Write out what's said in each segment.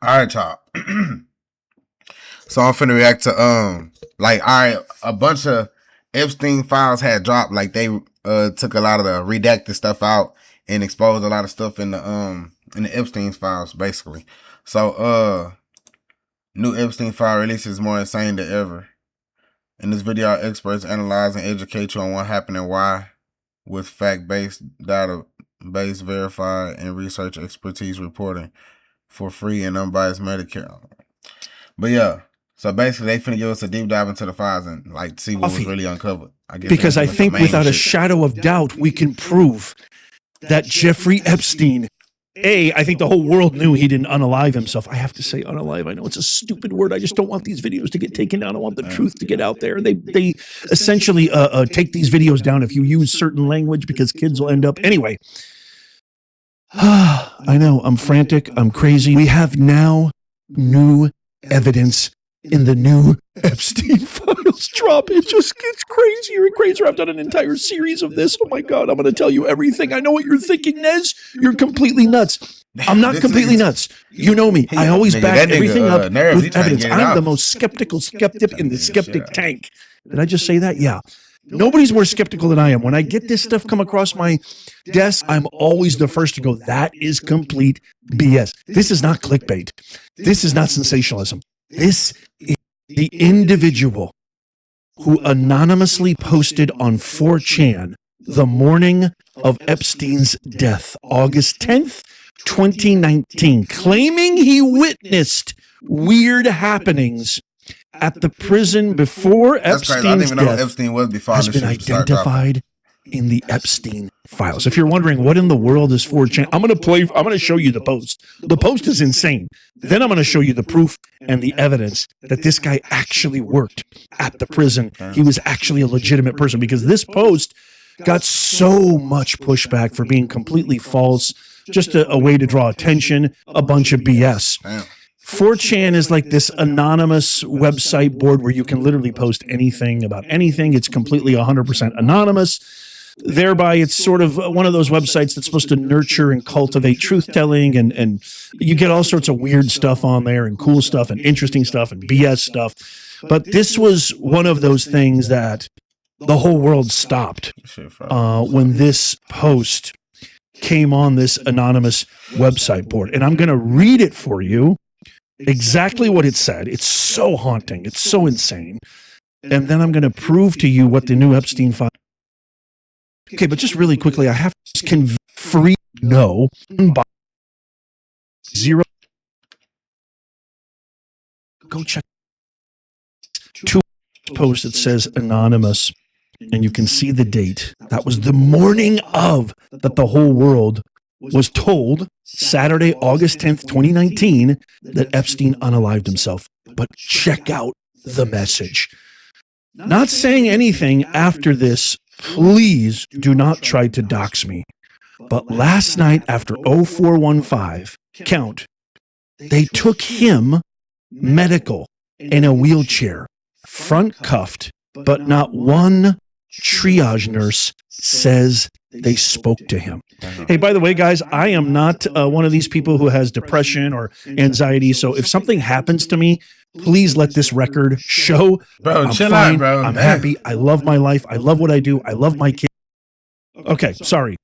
All right, y'all. So I'm finna react to like all right, a bunch of Epstein files had dropped. Like they took a lot of the redacted stuff out and exposed a lot of stuff in the Epstein files, basically. So new Epstein file releases more insane than ever. In this video, our experts analyze and educate you on what happened and why, with fact-based, data-based, verified, and research expertise reporting for free and unbiased Medicare. But yeah, so basically they finna give us a deep dive into the files and like see what was really uncovered. I guess because I think without a shadow of doubt, we can prove that Jeffrey Epstein, I think the whole world knew he didn't unalive himself. I have to say unalive. I know it's a stupid word. I just don't want these videos to get taken down. I want the truth to get out there. They essentially take these videos down if you use certain language because kids will end up. Anyway, I know I'm frantic. I'm crazy. We have now new evidence in the new Epstein files drop. It just gets crazier and crazier. I've done an entire series of this. Oh my God, I'm going to tell you everything. I know what you're thinking, Nez. You're completely nuts. I'm not completely nuts. You know me. I always back everything up with evidence. I'm the most skeptical skeptic in the skeptic tank. Did I just say that? Yeah. Nobody's more skeptical than I am. When I get this stuff come across my desk, I'm always the first to go, that is complete BS. This is not clickbait. This is not sensationalism. This is the individual who anonymously posted on 4chan the morning of Epstein's death, August 10th, 2019, claiming he witnessed weird happenings at the prison before Epstein's death Epstein was before has been identified in the Epstein files. If you're wondering what in the world is 4chan, I'm going to show you the post. The post is insane. Then I'm going to show you the proof and the evidence that this guy actually worked at the prison. He was actually a legitimate person, because this post got so much pushback for being completely false, just a way to draw attention, a bunch of BS. 4chan is like this anonymous website board where you can literally post anything about anything. It's completely 100% anonymous. Thereby, it's sort of one of those websites that's supposed to nurture and cultivate truth-telling, and you get all sorts of weird stuff on there, and cool stuff, and interesting stuff, and BS stuff. But this was one of those things that the whole world stopped when this post came on this anonymous website board. And I'm going to read it for you. Exactly what it said. It's so haunting. It's so insane. And then I'm going to prove to you what the new Epstein file. Okay, but just really quickly, I have to free no by zero. Go check two posts that says anonymous, and you can see the date. That was the morning of that the whole world was told, Saturday, August 10th, 2019, that Epstein unalived himself. But check out the message. Not saying anything after this, please do not try to dox me. But last night after 0415, count, they took him medical in a wheelchair, front cuffed, but not one triage nurse says they spoke to him. Hey, by the way, guys, I am not one of these people who has depression or anxiety. So if something happens to me, please let this record show. Bro, I'm chill fine. out, bro. I'm happy. I love my life. I love what I do. I love my kids. Okay, sorry.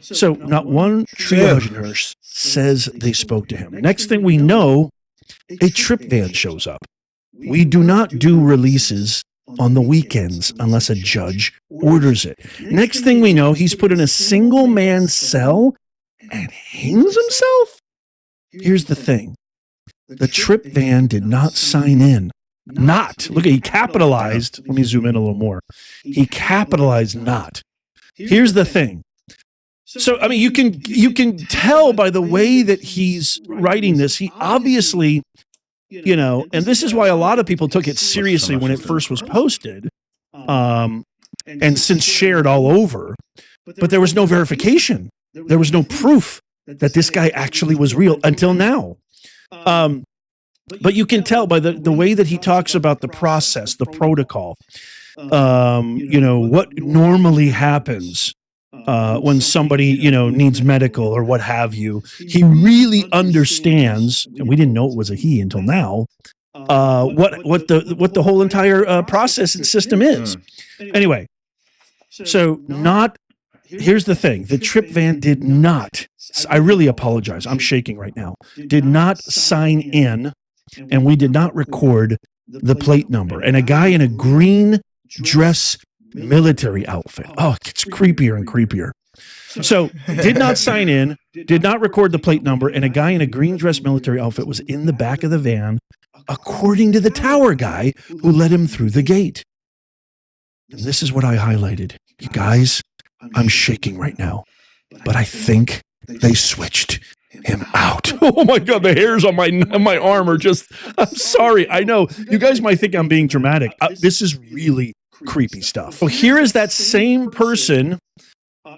So not one triage nurse says they spoke to him. Next thing we know, a trip van shows up. We do not do releases on the weekends unless a judge orders it. Next thing we know, he's put in a single man cell and hangs himself. Here's the thing. The trip van did not sign in. Look, he capitalized. Let me zoom in a little more. He capitalized not. Here's the thing. So, I mean, you can tell by the way that he's writing this, he obviously, you know, and this is why a lot of people took it seriously when it first was posted, and since shared all over, but there was no verification. There was no proof that this guy actually was real until now. But you can tell by the way that he talks about the process, the protocol, you know, what normally happens when somebody, you know, needs medical or what have you. He really understands, and we didn't know it was a he until now, what the whole entire process and system is. Anyway, so not here's the thing: the trip van did not. I really apologize. I'm shaking right now. Did not sign in, and we did not record the plate number. And a guy in a green dress military outfit. Oh, it gets creepier and creepier. So did not sign in, did not record the plate number, and a guy in a green dress military outfit was in the back of the van, according to the tower guy who let him through the gate. And this is what I highlighted. You guys, I'm shaking right now, but I think they switched him out. Oh my God, the hairs on my arm are just, I'm sorry. I know you guys might think I'm being dramatic. This is really creepy stuff. So here is that same person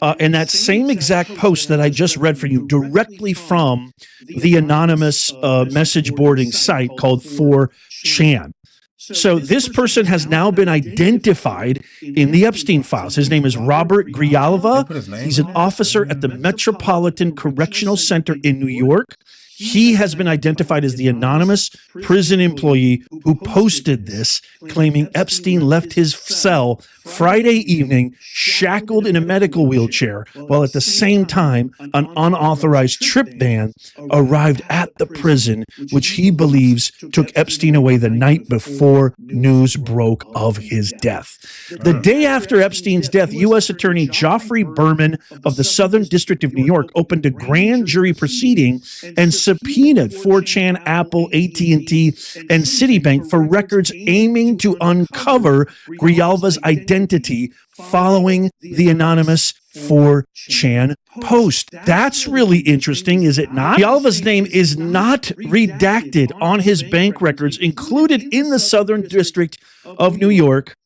and that same exact post that I just read for you directly from the anonymous message boarding site called 4chan. So this person has now been identified in the Epstein files. His name is Robert Grijalva. He's an officer at the Metropolitan Correctional Center in New York. He has been identified as the anonymous prison employee who posted this, claiming Epstein left his cell Friday evening shackled in a medical wheelchair, while at the same time an unauthorized trip van arrived at the prison, which he believes took Epstein away the night before news broke of his death. The day after Epstein's death, U.S. Attorney Geoffrey Berman of the Southern District of New York opened a grand jury proceeding and subpoenaed 4chan, Apple, AT&T, and Citibank for records aiming to uncover Grijalva's identity following the anonymous 4chan post. That's really interesting, is it not? Grijalva's name is not redacted on his bank records included in the Southern District of New York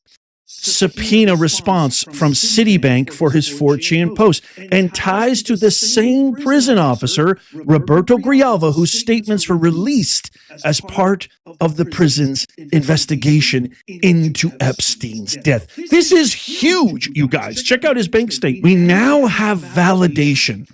subpoena response from Citibank for his 4chan post, and ties to the same prison officer, Roberto Grijalva, whose statements were released as part of the prison's investigation into Epstein's death. This is huge, you guys. Check out his bank statement. We now have validation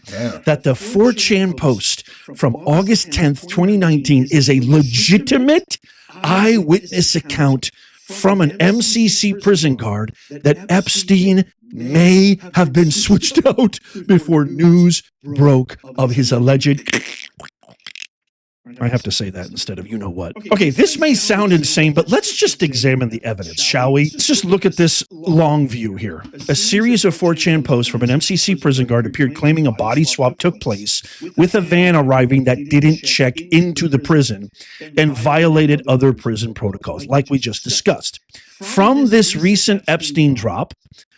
that the 4chan post from August 10th, 2019 is a legitimate eyewitness account from an MCC prison guard that Epstein may have been switched out before news broke of his alleged... I have to say that instead of you know what. Okay, this may sound insane, but let's just examine the evidence, shall we? Let's just look at this long view here. A series of 4chan posts from an MCC prison guard appeared claiming a body swap took place with a van arriving that didn't check into the prison and violated other prison protocols, like we just discussed. From this recent Epstein drop,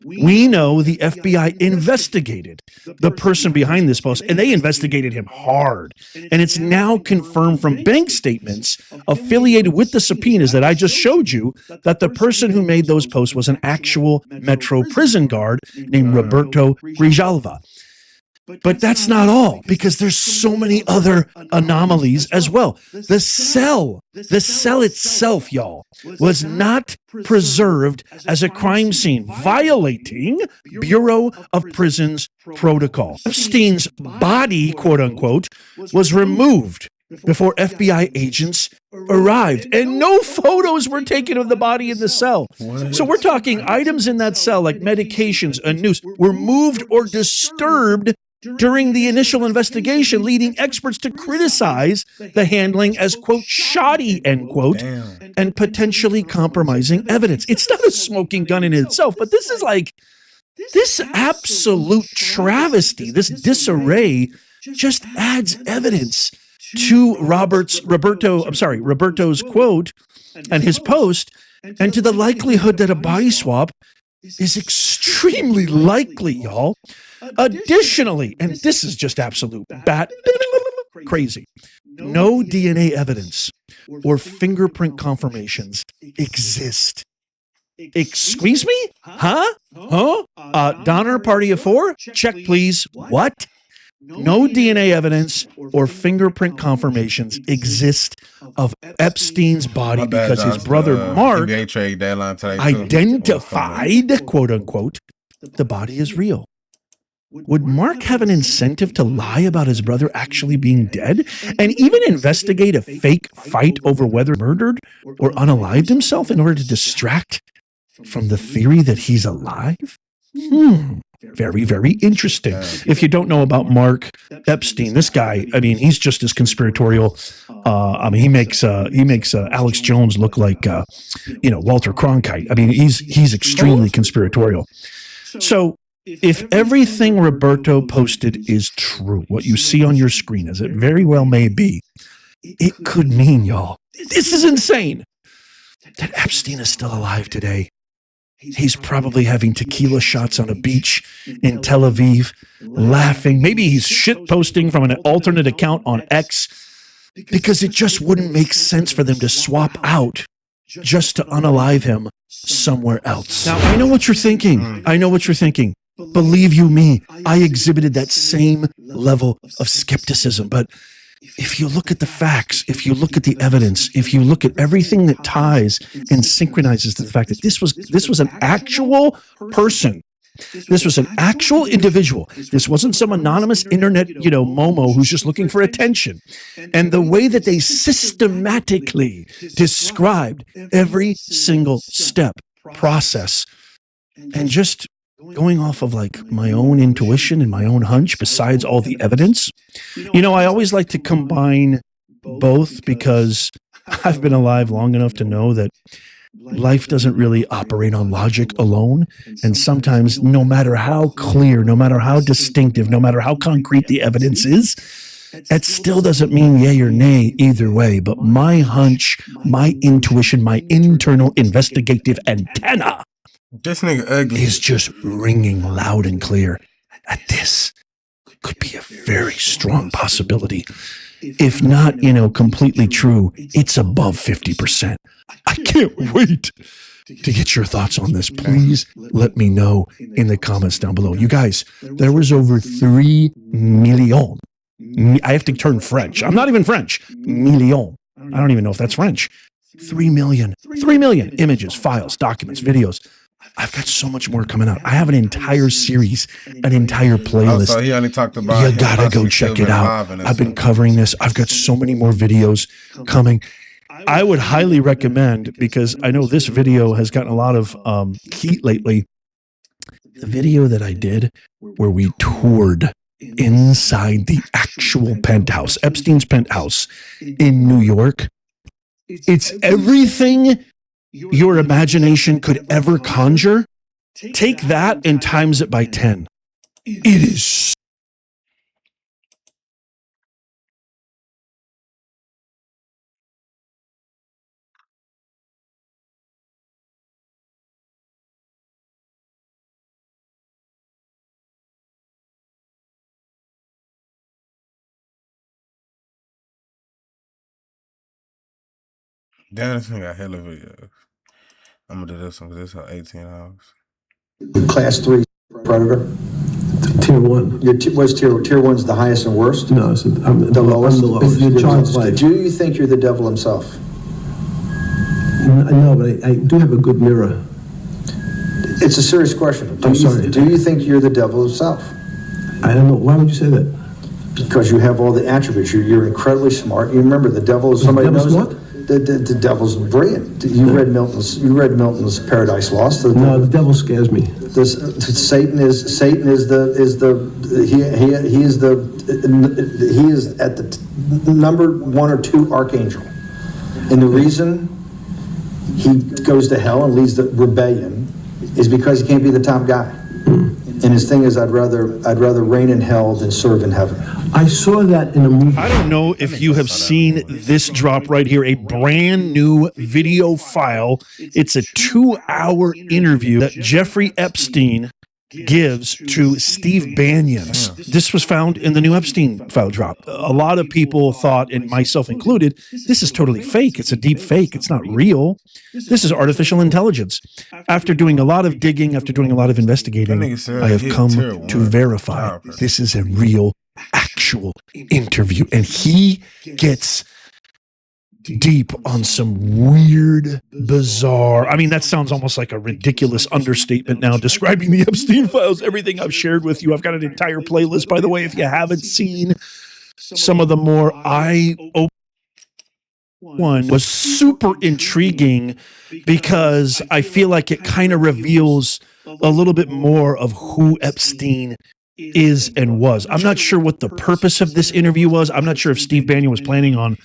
we know the FBI investigated the person behind this post, and they investigated him hard. And it's now confirmed from bank statements affiliated with the subpoenas that I just showed you that the person who made those posts was an actual Metro prison guard named Roberto Grijalva. But that's not all, because there's so many other anomalies as well. The cell itself, y'all, was not preserved as a crime scene, violating Bureau of Prisons protocol. Epstein's body, quote unquote, was removed before FBI agents arrived, and no photos were taken of the body in the cell. So we're talking items in that cell like medications and noose were moved or disturbed during the initial investigation, leading experts to criticize the handling as, quote, shoddy, end quote, and potentially compromising evidence. It's not a smoking gun in itself, but this is like, this absolute travesty, this disarray just adds evidence to Roberto's quote and his post, and to the likelihood that a body swap is extremely likely, y'all. Additionally, and this is just absolute crazy, no DNA evidence or fingerprint confirmations exist. Excuse me? Huh? Donner Party of 4? Check, please. What? No DNA evidence or fingerprint confirmations exist of Epstein's body because his brother Mark identified, quote unquote, the body is real. would Mark have an incentive to lie about his brother actually being dead and even investigate a fake fight over whether he murdered or unalived himself in order to distract from the theory that he's alive? Very, very interesting. If you don't know about Mark Epstein, this guy, I mean, he's just as conspiratorial. I mean, he makes Alex Jones look like Walter Cronkite. I mean, he's extremely conspiratorial. So if everything Roberto posted is true, what you see on your screen, as it very well may be, it could mean, y'all, this is insane, that Epstein is still alive today. He's probably having tequila shots on a beach in Tel Aviv, laughing. Maybe he's shit posting from an alternate account on X, because it just wouldn't make sense for them to swap out just to unalive him somewhere else. Now, I know what you're thinking. I know what you're thinking. Believe you me, I exhibited that same level of skepticism. But if you look at the facts, if you look at the evidence, if you look at everything that ties and synchronizes to the fact that this was an actual person, this was an actual individual. This wasn't some anonymous internet, Momo who's just looking for attention. And the way that they systematically described every single step, process, and just going off of like my own intuition and my own hunch, besides all the evidence, I always like to combine both, because I've been alive long enough to know that life doesn't really operate on logic alone. And sometimes, no matter how clear, no matter how distinctive, no matter how concrete the evidence is, it still doesn't mean yay or nay either way. But my hunch, my intuition, my internal investigative antenna, this nigga ugly, is just ringing loud and clear that this could be a very strong possibility. If not, completely true, it's above 50%. I can't wait to get your thoughts on this. Please let me know in the comments down below. You guys, there was over 3 million. I have to turn French. I'm not even French. Million. I don't even know if that's French. 3 million. 3 million images, files, documents, videos. I've got so much more coming out. I have an entire series, an entire playlist. So he only talked about. You gotta go check it out. I've been covering this. I've got so many more videos coming. I would highly recommend, because I know this video has gotten a lot of heat lately, the video that I did where we toured inside the actual penthouse, Epstein's penthouse in New York. It's everything your imagination could ever conjure. Take that and times it by 10. It is Damn, this nigga got hella videos. I'm gonna do this one because it's 18 hours. Class 3 predator. Tier 1. What's tier 1's the highest and worst? No, I'm the lowest. The lowest. Your child's life. Do you think you're the devil himself? No, but I do have a good mirror. It's a serious question. I'm sorry. Do you think you're the devil himself? I don't know. Why would you say that? Because you have all the attributes. You're incredibly smart. You remember the devil is somebody devil's knows what? The devil's brilliant. You read Milton's Paradise Lost. No, the devil scares me. Satan is at the number 1 or 2 archangel, and the reason he goes to hell and leads the rebellion is because he can't be the top guy. And his thing is, I'd rather reign in hell than serve in heaven. I saw that in a movie. I don't know if you have seen this drop right here, a brand new video file. It's a 2-hour interview that Jeffrey Epstein gives to Steve Bannon. This was found in the new Epstein file drop. A lot of people thought, and myself included, this is totally fake. It's a deep fake. It's not real. This is artificial intelligence. After doing a lot of digging, after doing a lot of investigating, I have come to verify this is a real, actual interview. And he gets deep on some weird, bizarre. I mean, that sounds almost like a ridiculous understatement now, describing the Epstein files, everything I've shared with you. I've got an entire playlist, by the way, if you haven't seen some of the more eye-opening. One was super intriguing because I feel like it kind of reveals a little bit more of who Epstein is and was. I'm not sure what the purpose of this interview was. I'm not sure if Steve Bannon was planning on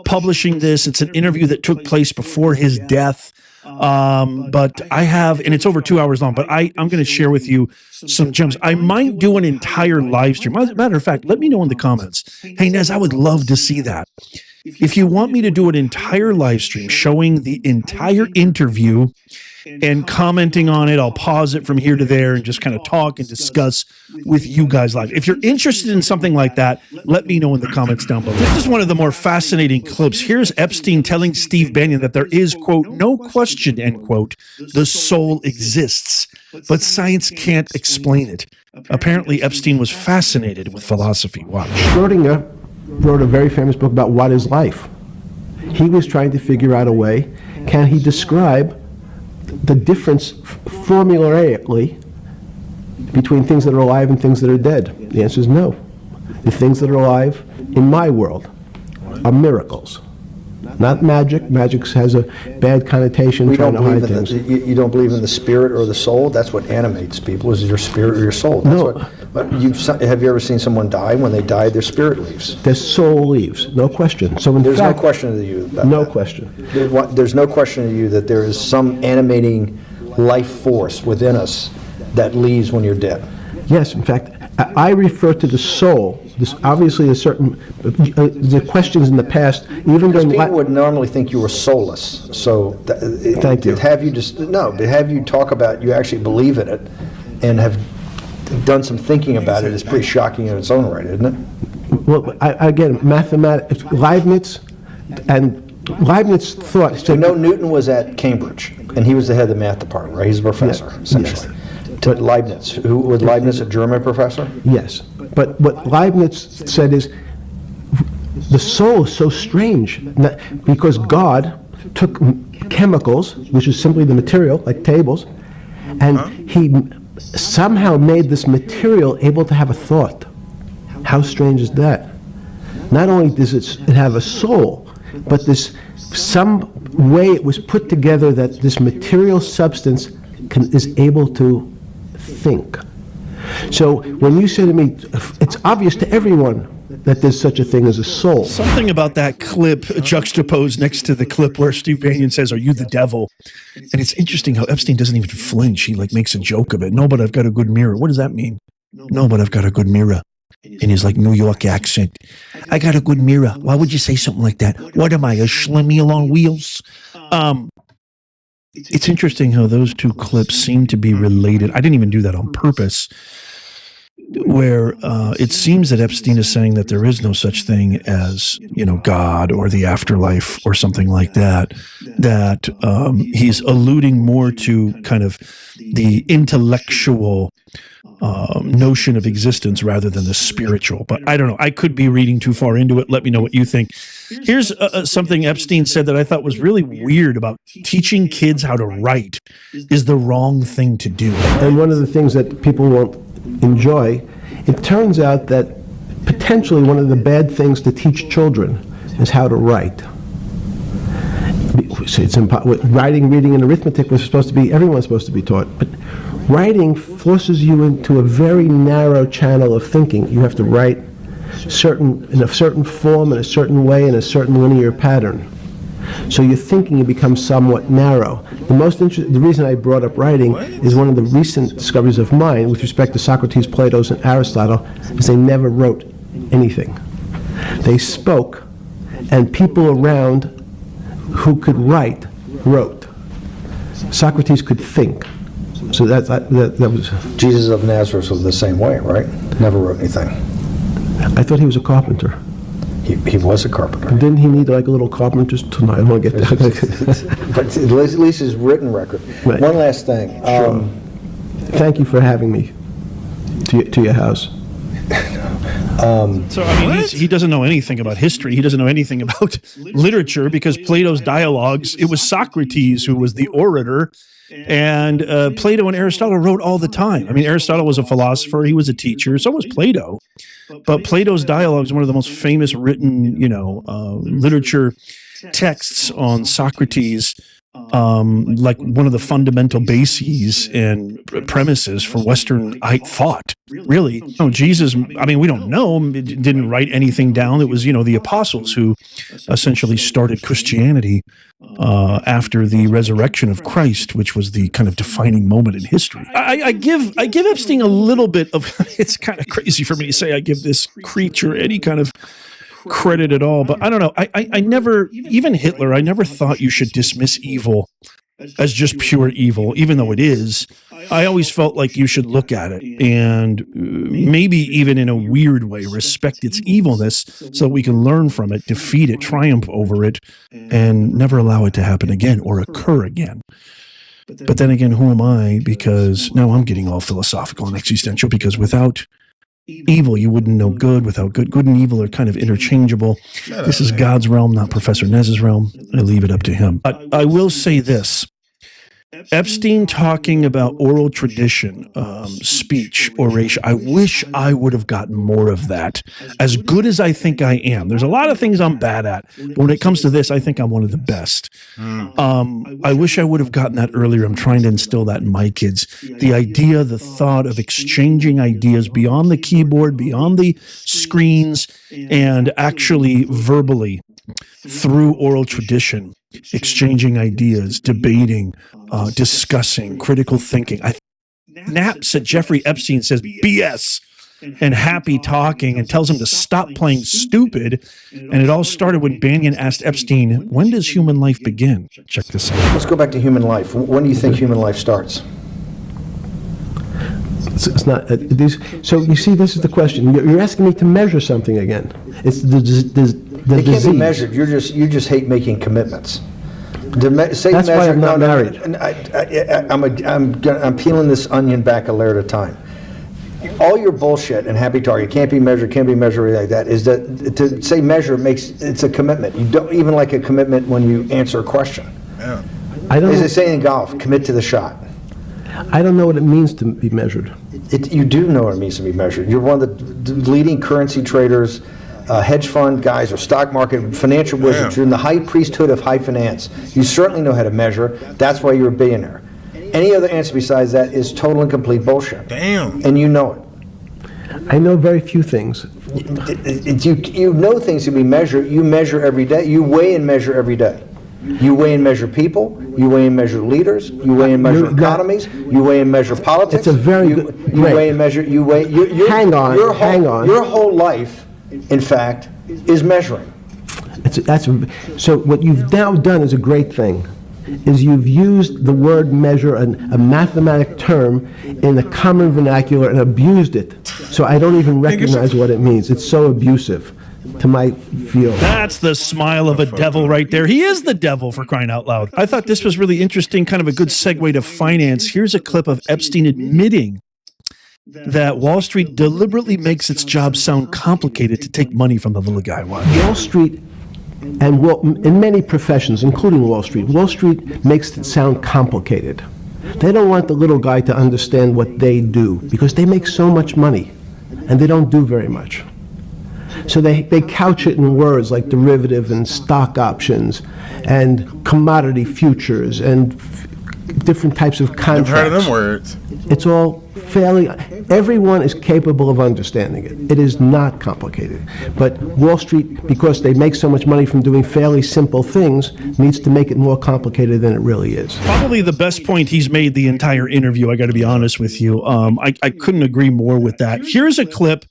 publishing this. It's an interview that took place before his death. But I have, and it's over 2 hours long, but I'm going to share with you some gems. I might do an entire live stream. As a matter of fact, let me know in the comments. Hey, Nez, I would love to see that. If you want me to do an entire live stream showing the entire interview and commenting on it, I'll pause it from here to there and just kind of talk and discuss with you guys live. If you're interested in something like that, let me know in the comments down below. This is one of the more fascinating clips. Here's Epstein telling Steve Bannon that there is, quote, no question, end quote, the soul exists, but science can't explain it. Apparently, Epstein was fascinated with philosophy. Watch. Schrodinger wrote a very famous book about what is life. He was trying to figure out a way, can he describe the difference formulaically between things that are alive and things that are dead? The answer is no. The things that are alive in my world are miracles, not magic. Magic has a bad connotation, trying to hide things. You don't believe in the spirit or the soul? That's what animates people, is your spirit or your soul. No. Have you ever seen someone die? When they die, their spirit leaves. Their soul leaves, no question. So in There's fact, no question to you about no that. question. There's no question to you that there is some animating life force within us that leaves when you're dead. Yes, in fact, I refer to the soul. This obviously a certain the questions in the past, even Because during people would normally think you were soulless. So Thank you. to have you talk about you actually believe in it and have done some thinking about it is pretty shocking in its own right, isn't it? well, again, mathematics, Leibniz thought. So Newton was at Cambridge, and he was the head of the math department, right? He's a professor, essentially. To Leibniz, was Leibniz a German professor? Yes, but what Leibniz said is the soul is so strange because God took chemicals, which is simply the material, like tables, and he somehow made this material able to have a thought. How strange is that? Not only does it have a soul, but this some way it was put together that this material substance is able to think. So when you say to me, it's obvious to everyone that there's such a thing as a soul. Something about that clip juxtaposed next to the clip where Steve Bannon says, "Are you the devil?" And it's interesting how Epstein doesn't even flinch. He like makes a joke of it. No, but I've got a good mirror. What does that mean? No, but I've got a good mirror. In his like New York accent. I got a good mirror. Why would you say something like that? What am I, a schlemiel on wheels? It's interesting how those two clips seem to be related. I didn't even do that on purpose. Where it seems that Epstein is saying that there is no such thing as, God or the afterlife or something like that. That he's alluding more to kind of the intellectual notion of existence rather than the spiritual. But I don't know. I could be reading too far into it. Let me know what you think. Here's something Epstein said that I thought was really weird about teaching kids how to write is the wrong thing to do. And one of the things that people won't enjoy, it turns out that potentially one of the bad things to teach children is how to write. It's writing, reading, and arithmetic was supposed to be, everyone's supposed to be taught, but writing forces you into a very narrow channel of thinking. You have to write in a certain form, in a certain way, in a certain linear pattern. So your thinking becomes somewhat narrow. The reason I brought up writing is one of the recent discoveries of mine with respect to Socrates, Plato, and Aristotle is they never wrote anything. They spoke, and people around who could write wrote. Socrates could think. So that was... Jesus of Nazareth was the same way, right? Never wrote anything. I thought he was a carpenter. He was a carpenter. Didn't he need like a little carpenter's tonight? I don't want to get that. But at least his written record. Right. One last thing. Thank you for having me to your house. So, I mean, he doesn't know anything about history. He doesn't know anything about literature, because Plato's dialogues, it was Socrates who was the orator, and Plato and Aristotle wrote all the time. I mean, Aristotle was a philosopher. He was a teacher. So was Plato. But Plato's dialogues are one of the most famous written, literature texts on Socrates, like one of the fundamental bases and premises for Western thought. Really, Jesus. I mean, we don't know. Didn't write anything down. It was, the apostles who essentially started Christianity after the resurrection of Christ, which was the kind of defining moment in history. I give Epstein a little bit of. It's kind of crazy for me to say I give this creature any kind of credit at all, but I don't know. I never, even Hitler, I never thought you should dismiss evil as just pure evil, even though it is. I always felt like you should look at it and maybe even in a weird way respect its evilness so we can learn from it, defeat it, triumph over it, and never allow it to happen again or occur again. But then again, who am I? Because now I'm getting all philosophical and existential, because without evil, you wouldn't know good. Without good and evil are kind of interchangeable. This is God's realm, not Professor Nez's realm. I leave it up to him. But I will say this. Epstein talking about oral tradition, speech, oration. I wish I would have gotten more of that. As good as I think I am, there's a lot of things I'm bad at, but when it comes to this, I think I'm one of the best. I wish I would have gotten that earlier. I'm trying to instill that in my kids. The idea, the thought of exchanging ideas beyond the keyboard, beyond the screens, and actually verbally through oral tradition, exchanging ideas, debating, discussing, critical thinking. Knapp said Jeffrey Epstein says BS and happy talking and tells him to stop playing stupid. And it all started when Banyan asked Epstein, when does human life begin? Check this out. Let's go back to human life. When do you think human life starts? It's not. So you see, this is the question. You're asking me to measure something again. It's the It can't be measured. You just hate making commitments. That's why I'm not married. I'm peeling this onion back a layer at a time. All your bullshit and happy target can't be measured like that. Is that to say measure it's a commitment. You don't even like a commitment when you answer a question. Yeah. As they say in golf, commit to the shot. I don't know what it means to be measured. You do know what it means to be measured. You're one of the leading currency traders, hedge fund guys, or stock market financial wizards. You're in the high priesthood of high finance. You certainly know how to measure. That's why you're a billionaire. Any other answer besides that is total and complete bullshit. Damn. And you know it. I know very few things. You know things to be measured. You measure every day. You weigh and measure every day. You weigh and measure people. You weigh and measure leaders. You weigh and measure economies. You weigh and measure politics. It's a very good. You weigh and measure. Hang on. Your whole life, in fact, is measuring. So what you've now done is a great thing. Is you've used the word measure, a mathematic term, in the common vernacular and abused it. So I don't even recognize what it means. It's so abusive to my feel. That's the smile of a devil right there. He is the devil, for crying out loud. I thought this was really interesting, kind of a good segue to finance. Here's a clip of Epstein admitting that Wall Street deliberately makes its job sound complicated to take money from the little guy. Wall Street, and in many professions, including Wall Street makes it sound complicated. They don't want the little guy to understand what they do because they make so much money and they don't do very much. So they couch it in words like derivative and stock options and commodity futures and different types of contracts. I've heard of them words. It's all everyone is capable of understanding it. It is not complicated. But Wall Street, because they make so much money from doing fairly simple things, needs to make it more complicated than it really is. Probably the best point he's made the entire interview, I got to be honest with you. I couldn't agree more with that. Here's a clip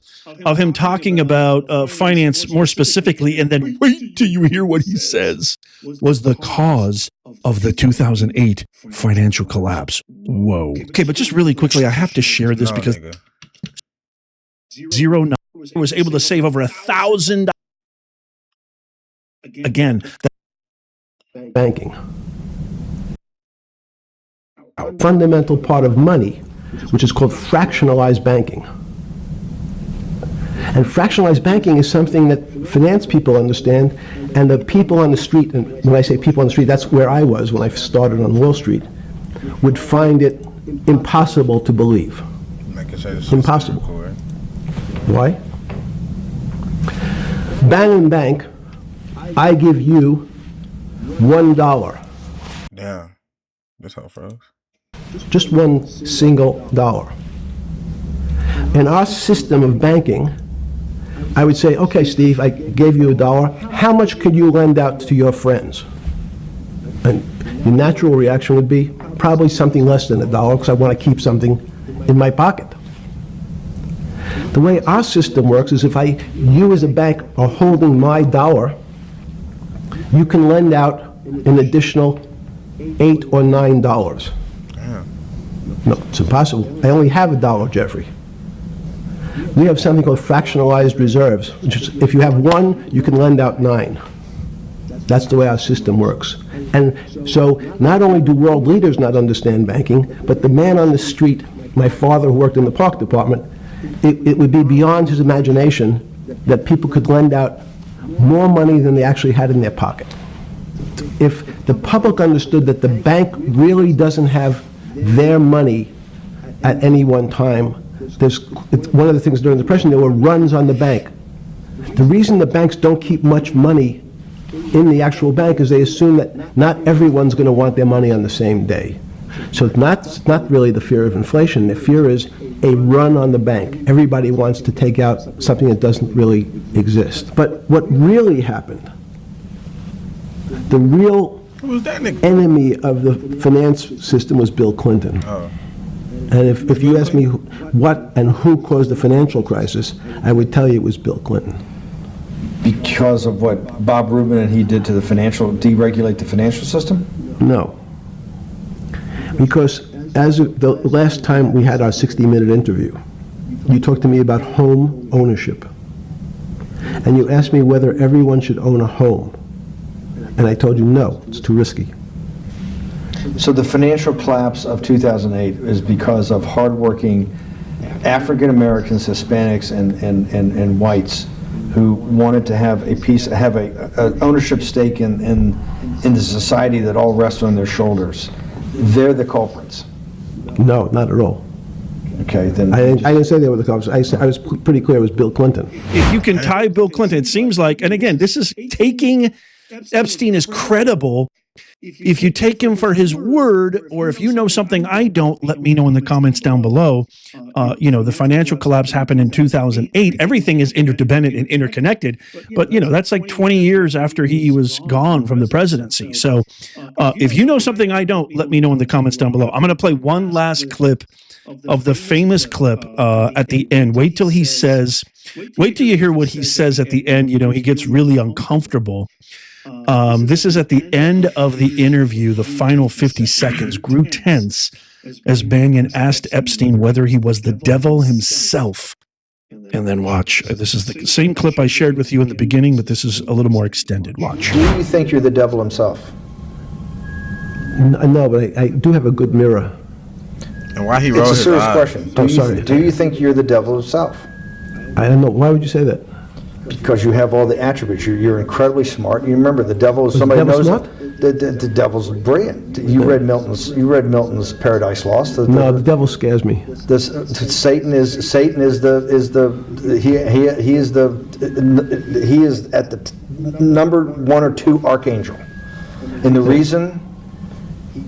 of him talking about finance more specifically, and then wait till you hear what he says was the cause of the 2008 financial collapse. Whoa. Okay, but just really quickly, I have to share this because Zero was able to save over $1,000. Again, banking. A fundamental part of money, which is called fractionalized banking. And fractionalized banking is something that finance people understand, and the people on the street, and when I say people on the street, that's where I was when I started on Wall Street, would find it impossible to believe. Impossible. Why? Bank Bank, I give you $1. Damn. This whole froze. Just one single dollar. In our system of banking, I would say, okay, Steve, I gave you $1. How much could you lend out to your friends? And the natural reaction would be probably something less than $1 because I want to keep something in my pocket. The way our system works is if you as a bank are holding my dollar, you can lend out an additional $8 or $9. No, it's impossible. I only have $1, Jeffrey. We have something called fractionalized reserves, which is if you have 1, you can lend out 9. That's the way our system works. And so not only do world leaders not understand banking, but the man on the street, my father who worked in the park department, it would be beyond his imagination that people could lend out more money than they actually had in their pocket. If the public understood that the bank really doesn't have their money at any one time, it's one of the things during the Depression, there were runs on the bank. The reason the banks don't keep much money in the actual bank is they assume that not everyone's going to want their money on the same day. So it's not really the fear of inflation. The fear is a run on the bank. Everybody wants to take out something that doesn't really exist. But what really happened, the real enemy of the finance system was Bill Clinton. And if you ask me what and who caused the financial crisis, I would tell you it was Bill Clinton. Because of what Bob Rubin and he did to the deregulate the financial system? No. Because as the last time we had our 60-minute interview, you talked to me about home ownership. And you asked me whether everyone should own a home. And I told you no, it's too risky. So the financial collapse of 2008 is because of hardworking African Americans, Hispanics, and whites who wanted to have a ownership stake in the society that all rests on their shoulders. They're the culprits. No, not at all. Okay, then I didn't say they were the culprits. I was pretty clear it was Bill Clinton. If you can tie Bill Clinton, it seems like, and again, this is taking Epstein as credible. If you take him for his word, or if you know something I don't, let me know in the comments down below. The financial collapse happened in 2008. Everything is interdependent and interconnected. But, that's like 20 years after he was gone from the presidency. So if you know something I don't, let me know in the comments down below. I'm going to play one last clip of the famous clip at the end. Wait till you hear what he says at the end. He gets really uncomfortable. This is at the end of the interview. The final 50 seconds grew tense as Banyan asked Epstein whether he was the devil himself. And then watch. This is the same clip I shared with you in the beginning, but this is a little more extended. Watch. Do you think you're the devil himself? No, but I do have a good mirror. And why he rolled It's a his serious eyes. question. Do you think you're the devil himself? I don't know. Why would you say that? Because you have all the attributes. You're incredibly smart. You remember the devil is somebody devil knows smart? the devil's brilliant. You read Milton's Paradise Lost. No, the devil scares me. Satan is at the number 1 or 2 archangel, and the reason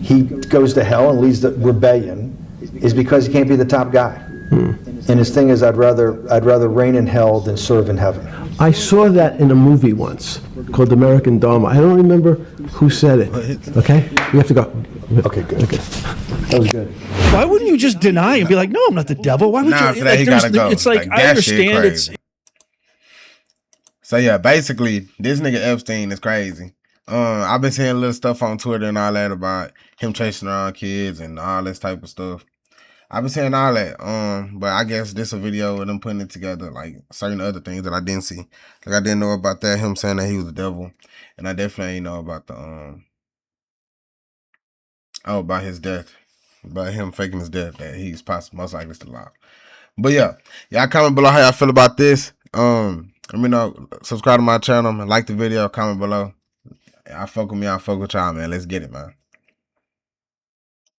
he goes to hell and leads the rebellion is because he can't be the top guy. And his thing is, I'd rather reign in hell than serve in heaven. I saw that in a movie once called American Dharma. I don't remember who said it. Okay? We have to go. Okay, good. Okay. That was good. Why wouldn't you just deny and be like, no, I'm not the devil? Why would Nah, you? for that, he gotta go. It's like I that shit understand crazy. So yeah, basically, this nigga Epstein is crazy. I've been seeing little stuff on Twitter and all that about him chasing around kids and all this type of stuff. I've been saying all that, but I guess this a video of them putting it together, like certain other things that I didn't see. Like I didn't know about that, him saying that he was the devil, and I definitely didn't know about the about his death, about him faking his death, that he's possibly most likely still alive. But yeah, y'all comment below how y'all feel about this. Let me know. Subscribe to my channel, man. Like the video, comment below. I fuck with me, I fuck with y'all, man. Let's get it, man.